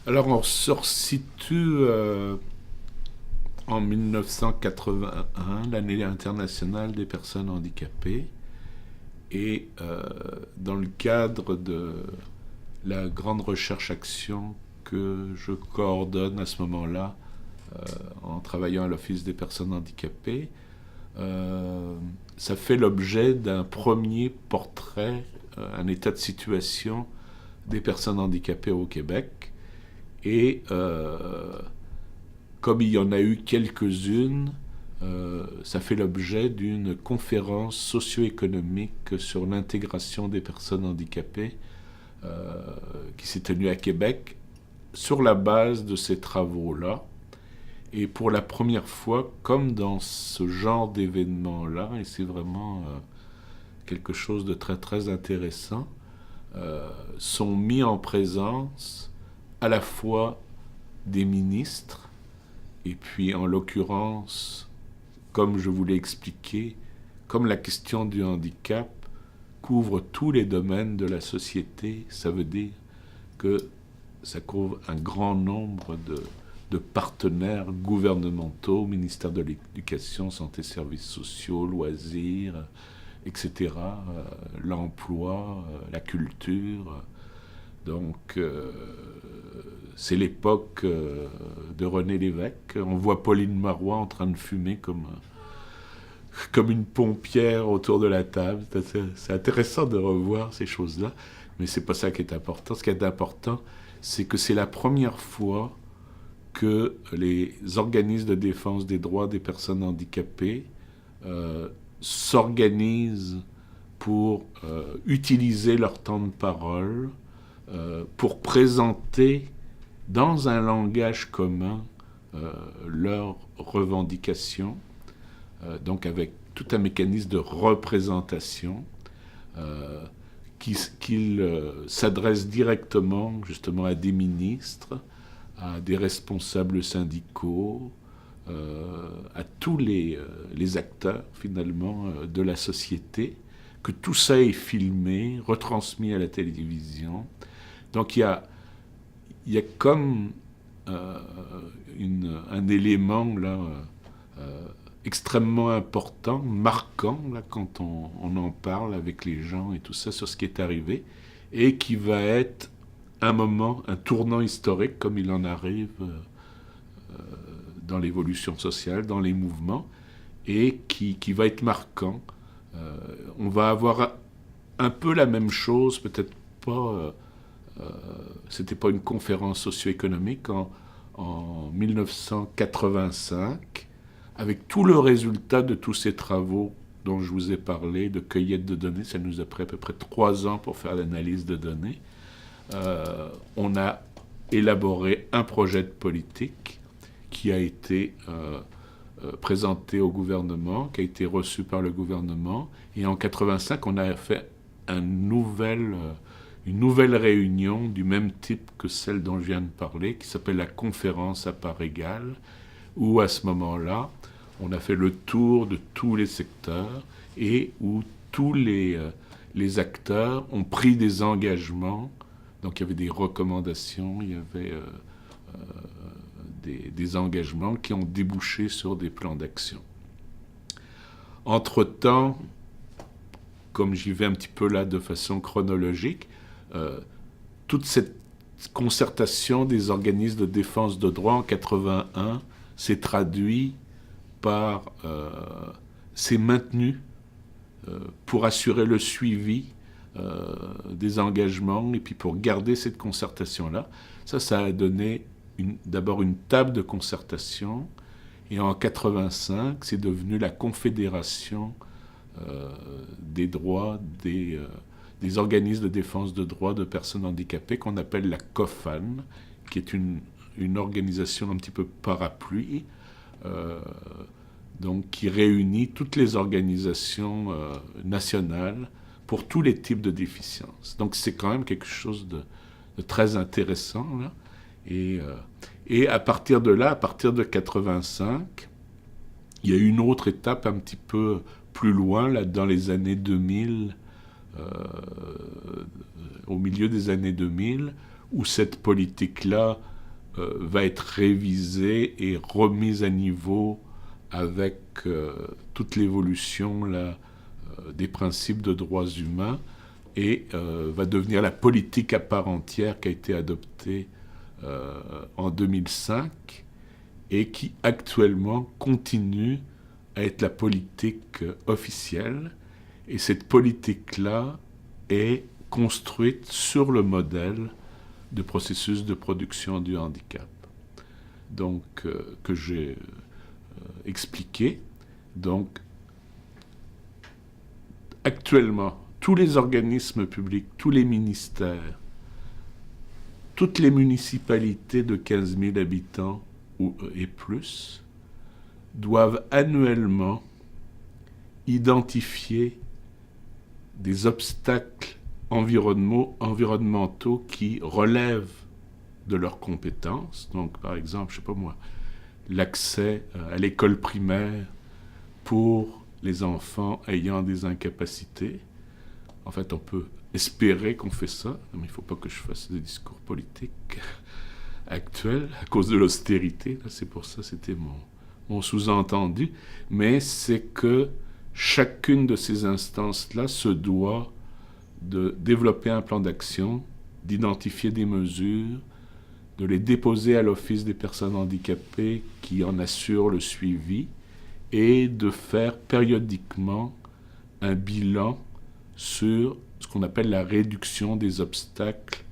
Alors on se resitue en 1981, l'année internationale des personnes handicapées, et dans le cadre de la grande recherche-action que je coordonne à ce moment-là en travaillant à l'Office des personnes handicapées, ça fait l'objet d'un premier portrait, un état de situation des personnes handicapées au Québec. Et comme il y en a eu quelques-unes, ça fait l'objet d'une conférence socio-économique sur l'intégration des personnes handicapées qui s'est tenue à Québec sur la base de ces travaux-là. Et pour la première fois, comme dans ce genre d'événement-là, et c'est vraiment quelque chose de très très intéressant, sont mis en présence à la fois des ministres, et puis en l'occurrence, comme je vous l'ai expliqué, comme la question du handicap couvre tous les domaines de la société, ça veut dire que ça couvre un grand nombre de partenaires gouvernementaux, ministère de l'Éducation, Santé, Services sociaux, loisirs, etc., l'emploi, la culture. Donc, c'est l'époque de René Lévesque. On voit Pauline Marois en train de fumer comme une pompière autour de la table. C'est intéressant de revoir ces choses-là, mais c'est pas ça qui est important. Ce qui est important, c'est que c'est la première fois que les organismes de défense des droits des personnes handicapées s'organisent pour utiliser leur temps de parole, pour présenter dans un langage commun leurs revendications, donc avec tout un mécanisme de représentation qu'ils s'adressent directement justement à des ministres, à des responsables syndicaux, à tous les acteurs finalement de la société, que tout ça est filmé, retransmis à la télévision. Donc il y a comme un élément là extrêmement important, marquant là, quand on en parle avec les gens et tout ça sur ce qui est arrivé, et qui va être un moment, un tournant historique comme il en arrive dans l'évolution sociale, dans les mouvements, et qui va être marquant. On va avoir un peu la même chose, peut-être pas... c'était pas une conférence socio-économique en 1985, avec tout le résultat de tous ces travaux dont je vous ai parlé, de cueillette de données. Ça nous a pris à peu près 3 ans pour faire l'analyse de données. On a élaboré un projet de politique qui a été présenté au gouvernement, qui a été reçu par le gouvernement. Et en 85, on a fait une nouvelle réunion du même type que celle dont je viens de parler, qui s'appelle la conférence à parts égales, où à ce moment-là, on a fait le tour de tous les secteurs et où tous les acteurs ont pris des engagements. Donc il y avait des recommandations, il y avait des engagements qui ont débouché sur des plans d'action. Entre-temps, comme j'y vais un petit peu là de façon chronologique, toute cette concertation des organismes de défense de droit en 81 s'est traduit par, s'est maintenu pour assurer le suivi des engagements et puis pour garder cette concertation-là. Ça a donné d'abord une table de concertation, et en 85, c'est devenu la Confédération des droits des organismes de défense de droits de personnes handicapées, qu'on appelle la COFAN, qui est une organisation un petit peu parapluie, donc qui réunit toutes les organisations nationales pour tous les types de déficiences. Donc c'est quand même quelque chose de très intéressant, là. Et à partir de là, à partir de 85, il y a eu une autre étape un petit peu plus loin, là, dans les années 2000, au milieu des années 2000, où cette politique-là va être révisée et remise à niveau avec toute l'évolution là, des principes de droits humains et va devenir la politique à part entière qui a été adoptée en 2005 et qui actuellement continue à être la politique officielle. Et cette politique-là est construite sur le modèle de processus de production du handicap. Donc, que j'ai expliqué. Donc, actuellement, tous les organismes publics, tous les ministères, toutes les municipalités de 15 000 habitants et plus doivent annuellement identifier des obstacles environnementaux qui relèvent de leurs compétences. Donc, par exemple, je ne sais pas moi, l'accès à l'école primaire pour les enfants ayant des incapacités. En fait, on peut espérer qu'on fait ça, mais il ne faut pas que je fasse des discours politiques actuels à cause de l'austérité. C'est pour ça, c'était mon sous-entendu. Mais c'est que chacune de ces instances-là se doit de développer un plan d'action, d'identifier des mesures, de les déposer à l'Office des personnes handicapées qui en assure le suivi et de faire périodiquement un bilan sur ce qu'on appelle la réduction des obstacles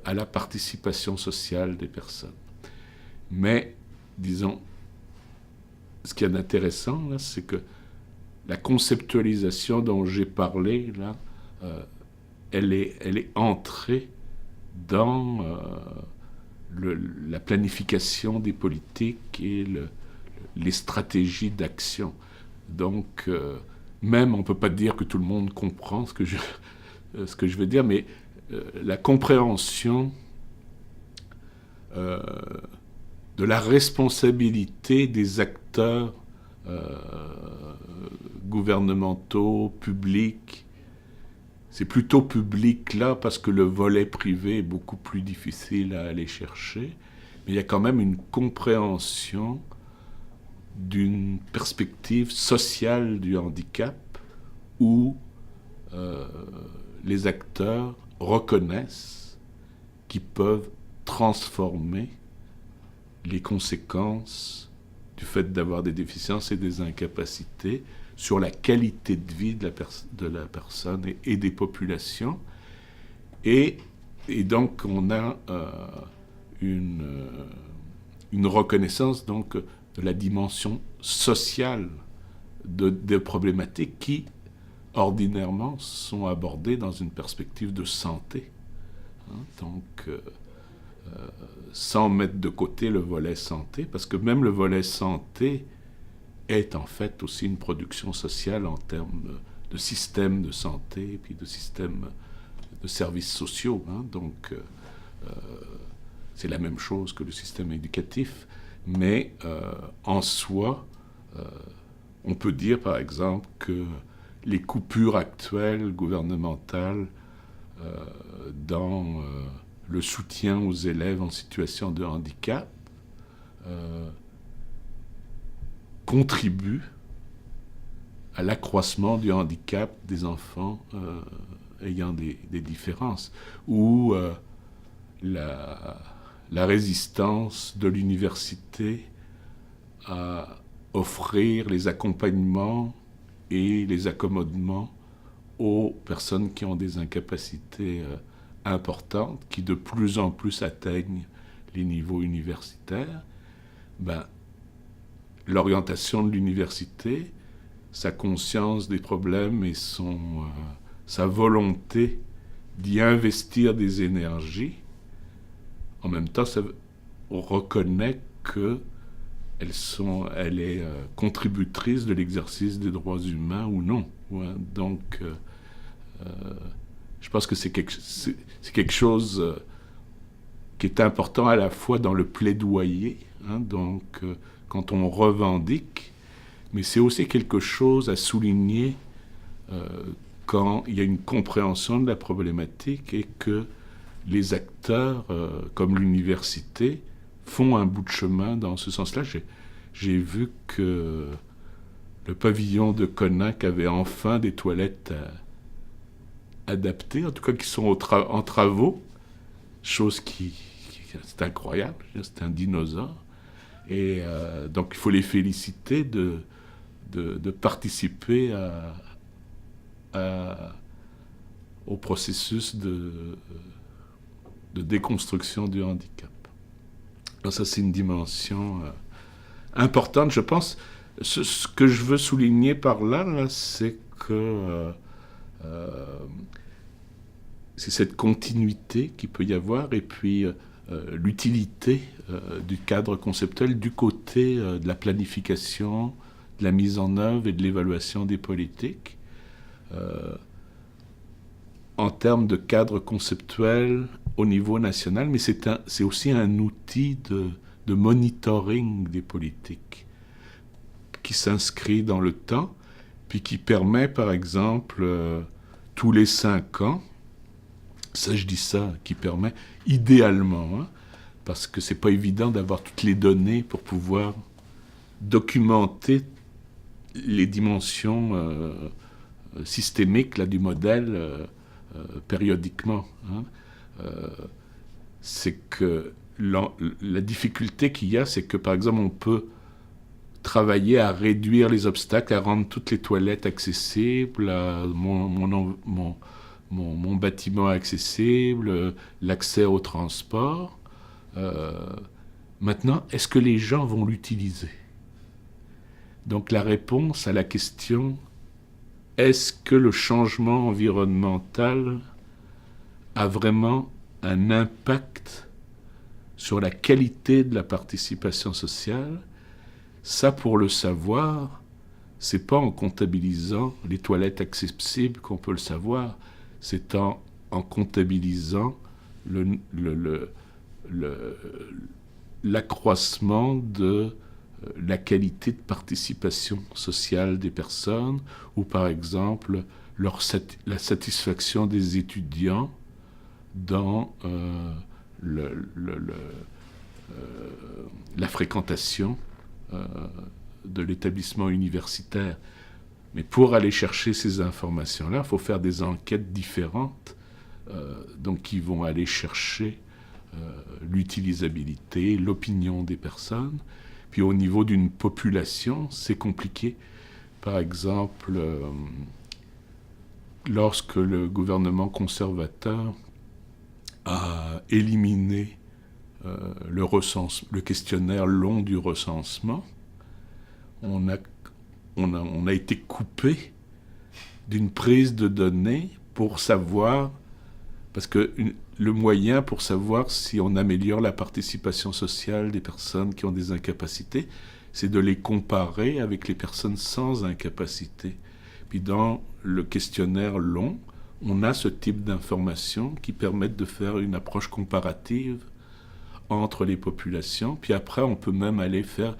à la participation sociale des personnes. Mais, disons, ce qui est intéressant, là, c'est que la conceptualisation dont j'ai parlé, là, elle est entrée dans la planification des politiques et les stratégies d'action. Donc, même on ne peut pas dire que tout le monde comprend ce que je veux dire, mais la compréhension de la responsabilité des acteurs gouvernementaux, publics. C'est plutôt public là parce que le volet privé est beaucoup plus difficile à aller chercher, mais il y a quand même une compréhension d'une perspective sociale du handicap où les acteurs reconnaissent qu'ils peuvent transformer les conséquences du fait d'avoir des déficiences et des incapacités sur la qualité de vie de la personne et des populations. Et donc, on a une reconnaissance donc, de la dimension sociale des problématiques qui, ordinairement, sont abordées dans une perspective de santé. Donc, sans mettre de côté le volet santé, parce que même le volet santé est en fait aussi une production sociale en termes de système de santé et puis de système de services sociaux. Donc, c'est la même chose que le système éducatif, mais en soi, on peut dire par exemple que les coupures actuelles gouvernementales dans le soutien aux élèves en situation de handicap contribue à l'accroissement du handicap des enfants ayant des différences, ou la résistance de l'université à offrir les accompagnements et les accommodements aux personnes qui ont des incapacités importantes, qui de plus en plus atteignent les niveaux universitaires. L'orientation de l'université, sa conscience des problèmes et sa volonté d'y investir des énergies, en même temps, on reconnaît qu'elle est contributrice de l'exercice des droits humains ou non. Donc, Je pense que c'est quelque chose qui est important à la fois dans le plaidoyer, hein, donc quand on revendique, mais c'est aussi quelque chose à souligner quand il y a une compréhension de la problématique et que les acteurs, comme l'université, font un bout de chemin dans ce sens-là. J'ai vu que le pavillon de Conac avait enfin des toilettes adaptées, en tout cas qui sont en travaux, chose qui c'est incroyable, c'est un dinosaure. Et donc il faut les féliciter de participer au processus de déconstruction du handicap. Alors ça, c'est une dimension importante, je pense. Ce que je veux souligner par là, c'est que c'est cette continuité qu'il peut y avoir, et puis l'utilité du cadre conceptuel du côté de la planification, de la mise en œuvre et de l'évaluation des politiques. En termes de cadre conceptuel au niveau national, mais c'est aussi un outil de monitoring des politiques qui s'inscrit dans le temps, puis qui permet, par exemple, tous les 5 ans, ça je dis ça, qui permet idéalement, hein, parce que c'est pas évident d'avoir toutes les données pour pouvoir documenter les dimensions systémiques là, du modèle périodiquement. Hein. C'est que la difficulté qu'il y a, c'est que par exemple on peut travailler à réduire les obstacles, à rendre toutes les toilettes accessibles, mon bâtiment accessible, l'accès au transport. Maintenant, est-ce que les gens vont l'utiliser? Donc la réponse à la question est-ce que le changement environnemental a vraiment un impact sur la qualité de la participation sociale? Ça, pour le savoir, c'est pas en comptabilisant les toilettes accessibles qu'on peut le savoir, c'est en comptabilisant l'accroissement de la qualité de participation sociale des personnes, ou par exemple la satisfaction des étudiants dans la fréquentation de l'établissement universitaire. Mais pour aller chercher ces informations-là, il faut faire des enquêtes différentes, donc qui vont aller chercher l'utilisabilité, l'opinion des personnes. Puis au niveau d'une population, c'est compliqué. Par exemple, lorsque le gouvernement conservateur a éliminé le questionnaire long du recensement, on a été coupé d'une prise de données pour savoir, parce que le moyen pour savoir si on améliore la participation sociale des personnes qui ont des incapacités, c'est de les comparer avec les personnes sans incapacité. Puis dans le questionnaire long, on a ce type d'informations qui permettent de faire une approche comparative entre les populations. Puis après, on peut même aller faire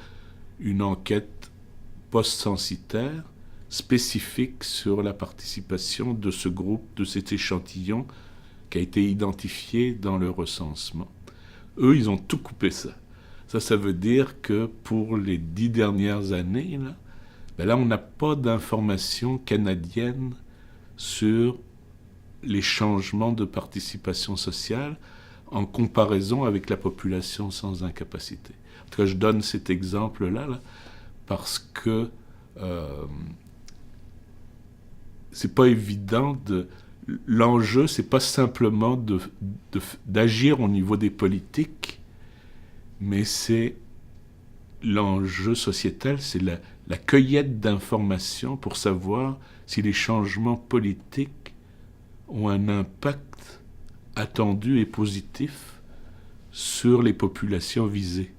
une enquête post-censitaire spécifique sur la participation de ce groupe, de cet échantillon qui a été identifié dans le recensement. Eux, ils ont tout coupé ça. Ça veut dire que pour les 10 dernières années, là, on n'a pas d'informations canadiennes sur les changements de participation sociale en comparaison avec la population sans incapacité. En tout cas, je donne cet exemple-là parce que c'est pas évident l'enjeu, c'est pas simplement d'agir au niveau des politiques, mais c'est l'enjeu sociétal, c'est la cueillette d'informations pour savoir si les changements politiques ont un impact attendu et positif sur les populations visées.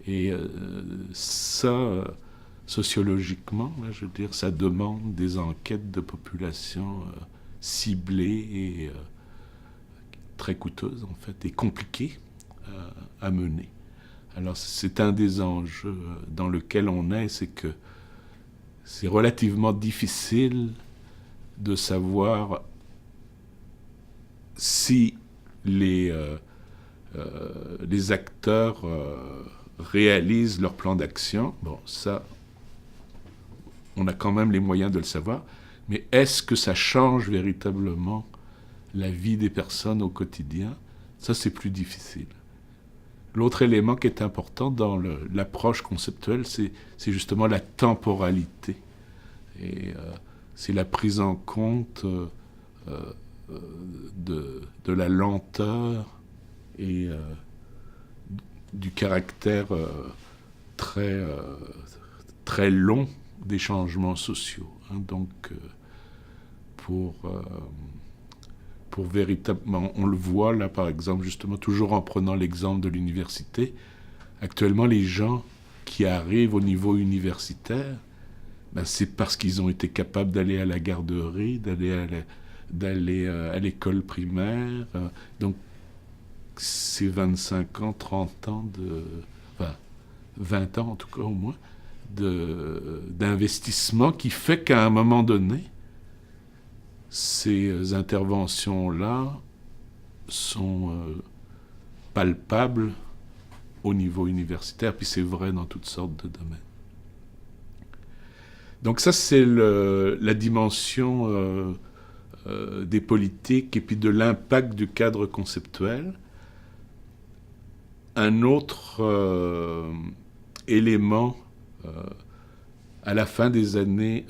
Et ça, sociologiquement, là, je veux dire, ça demande des enquêtes de population ciblée et très coûteuse en fait, et compliquée à mener. Alors c'est un des enjeux dans lequel on est, c'est que c'est relativement difficile de savoir si les acteurs réalisent leur plan d'action. Bon, ça, on a quand même les moyens de le savoir, mais est-ce que ça change véritablement la vie des personnes au quotidien? Ça, c'est plus difficile. L'autre élément qui est important dans l'approche conceptuelle, c'est justement la temporalité. Et c'est la prise en compte de la lenteur et du caractère très long des changements sociaux. Donc, pour véritablement, on le voit là par exemple, justement, toujours en prenant l'exemple de l'université, actuellement les gens qui arrivent au niveau universitaire, ben, c'est parce qu'ils ont été capables d'aller à la garderie, d'aller à l'école primaire. Donc c'est 25 ans, 30 ans enfin 20 ans en tout cas au moins, d'investissement qui fait qu'à un moment donné, ces interventions-là sont palpables au niveau universitaire, puis c'est vrai dans toutes sortes de domaines. Donc ça, c'est la dimension des politiques et puis de l'impact du cadre conceptuel. Un autre élément à la fin des années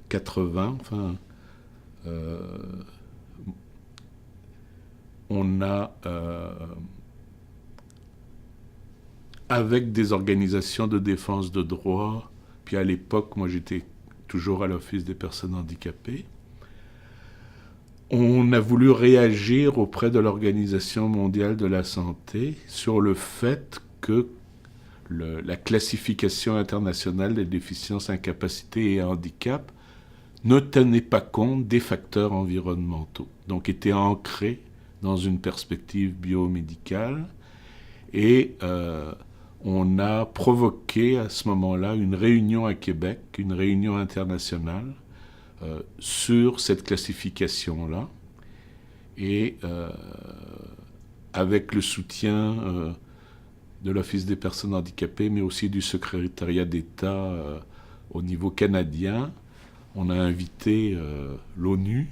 80, enfin, on a, avec des organisations de défense de droits, puis à l'époque, moi j'étais toujours à l'Office des personnes handicapées, on a voulu réagir auprès de l'Organisation mondiale de la santé sur le fait que la classification internationale des déficiences, incapacités et handicaps ne tenait pas compte des facteurs environnementaux, donc était ancré dans une perspective biomédicale, et on a provoqué à ce moment-là une réunion à Québec, une réunion internationale sur cette classification-là, et avec le soutien de l'Office des personnes handicapées, mais aussi du secrétariat d'État au niveau canadien, on a invité l'ONU,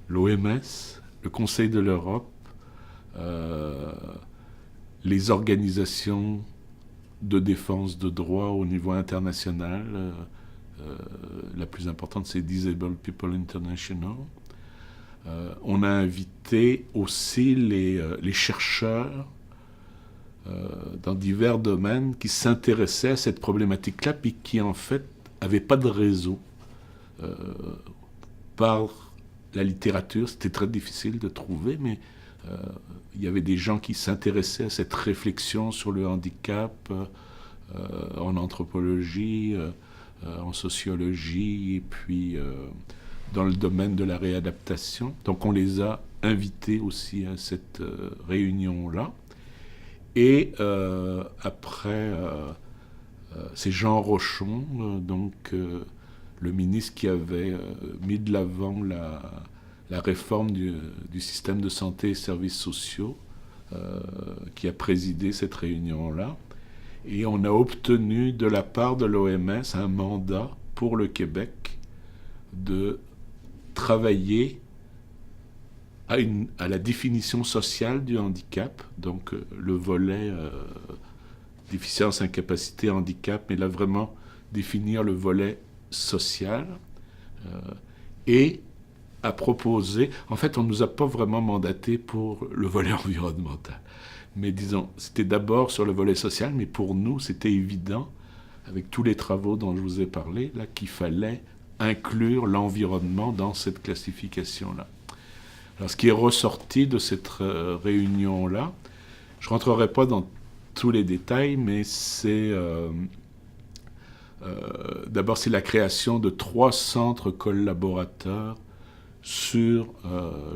l'OMS, le Conseil de l'Europe, les organisations de défense de droits au niveau international. La plus importante, c'est Disabled People International. On a invité aussi les chercheurs dans divers domaines qui s'intéressaient à cette problématique-là, puis qui en fait n'avaient pas de réseau. Par la littérature, c'était très difficile de trouver, mais il y avait des gens qui s'intéressaient à cette réflexion sur le handicap en anthropologie, en sociologie, et puis dans le domaine de la réadaptation. Donc on les a invités aussi à cette réunion-là. Et après, c'est Jean Rochon, le ministre qui avait mis de l'avant la réforme du système de santé et services sociaux, qui a présidé cette réunion-là. Et on a obtenu de la part de l'OMS un mandat pour le Québec de travailler à la définition sociale du handicap, donc le volet déficience, incapacité, handicap, mais là vraiment définir le volet social, et à proposer, en fait on ne nous a pas vraiment mandaté pour le volet environnemental, mais disons, c'était d'abord sur le volet social, mais pour nous c'était évident, avec tous les travaux dont je vous ai parlé, là, qu'il fallait inclure l'environnement dans cette classification-là. Alors ce qui est ressorti de cette réunion-là, je ne rentrerai pas dans tous les détails, mais c'est d'abord c'est la création de 3 centres collaborateurs sur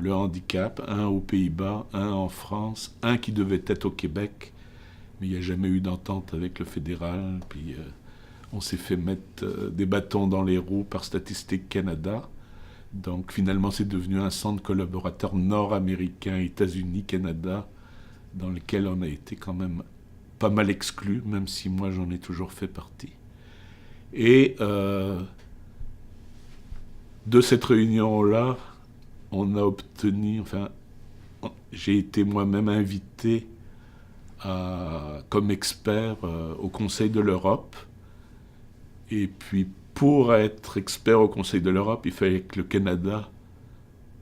le handicap, un aux Pays-Bas, un en France, un qui devait être au Québec, mais il n'y a jamais eu d'entente avec le fédéral, puis on s'est fait mettre des bâtons dans les roues par Statistique Canada. Donc finalement c'est devenu un centre collaborateur nord-américain, États-Unis, Canada, dans lequel on a été quand même pas mal exclus, même si moi j'en ai toujours fait partie. Et de cette réunion-là, on a obtenu, enfin, j'ai été moi-même invité comme expert au Conseil de l'Europe. Et puis, pour être expert au Conseil de l'Europe, il fallait que le Canada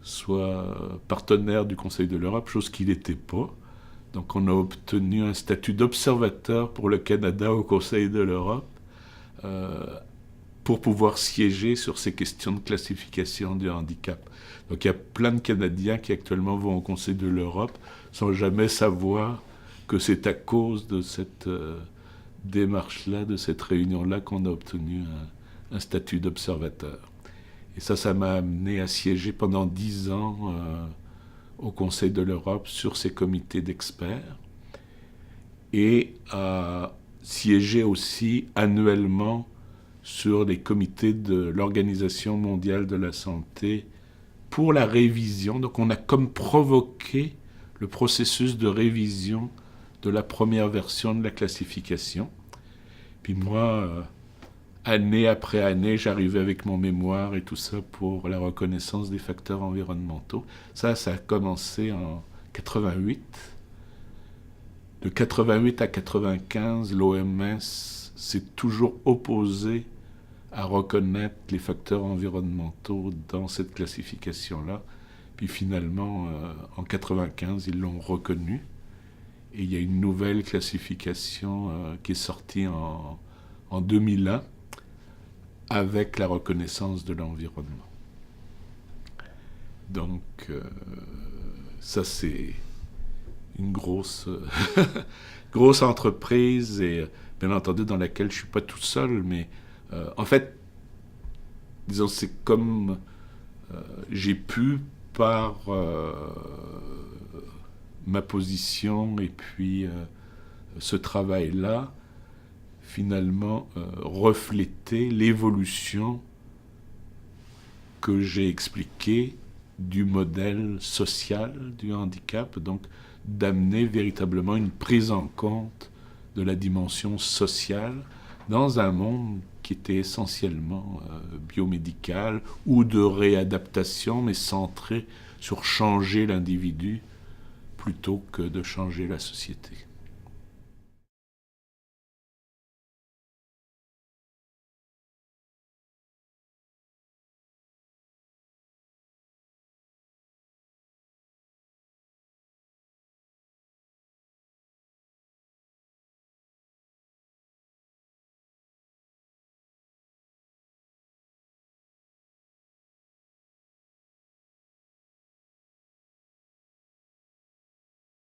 soit partenaire du Conseil de l'Europe, chose qu'il n'était pas. Donc, on a obtenu un statut d'observateur pour le Canada au Conseil de l'Europe pour pouvoir siéger sur ces questions de classification du handicap. Donc, il y a plein de Canadiens qui actuellement vont au Conseil de l'Europe sans jamais savoir que c'est à cause de cette démarche-là, de cette réunion-là, qu'on a obtenu un statut d'observateur. Et ça m'a amené à siéger pendant 10 ans au Conseil de l'Europe sur ces comités d'experts et à siéger aussi annuellement sur les comités de l'Organisation mondiale de la santé pour la révision. Donc on a comme provoqué le processus de révision de la première version de la classification. Puis moi, année après année, j'arrivais avec mon mémoire et tout ça pour la reconnaissance des facteurs environnementaux. Ça a commencé en 88. De 88 à 95, l'OMS s'est toujours opposé à reconnaître les facteurs environnementaux dans cette classification-là. Puis finalement, en 95, ils l'ont reconnu. Et il y a une nouvelle classification qui est sortie en 2001 avec la reconnaissance de l'environnement. Donc, ça c'est une grosse, grosse entreprise et bien entendu dans laquelle je ne suis pas tout seul, mais en fait, disons, c'est comme j'ai pu par ma position et puis ce travail-là, finalement, refléter l'évolution que j'ai expliquée du modèle social du handicap, donc d'amener véritablement une prise en compte de la dimension sociale dans un monde qui était essentiellement biomédical ou de réadaptation, mais centré sur changer l'individu plutôt que de changer la société.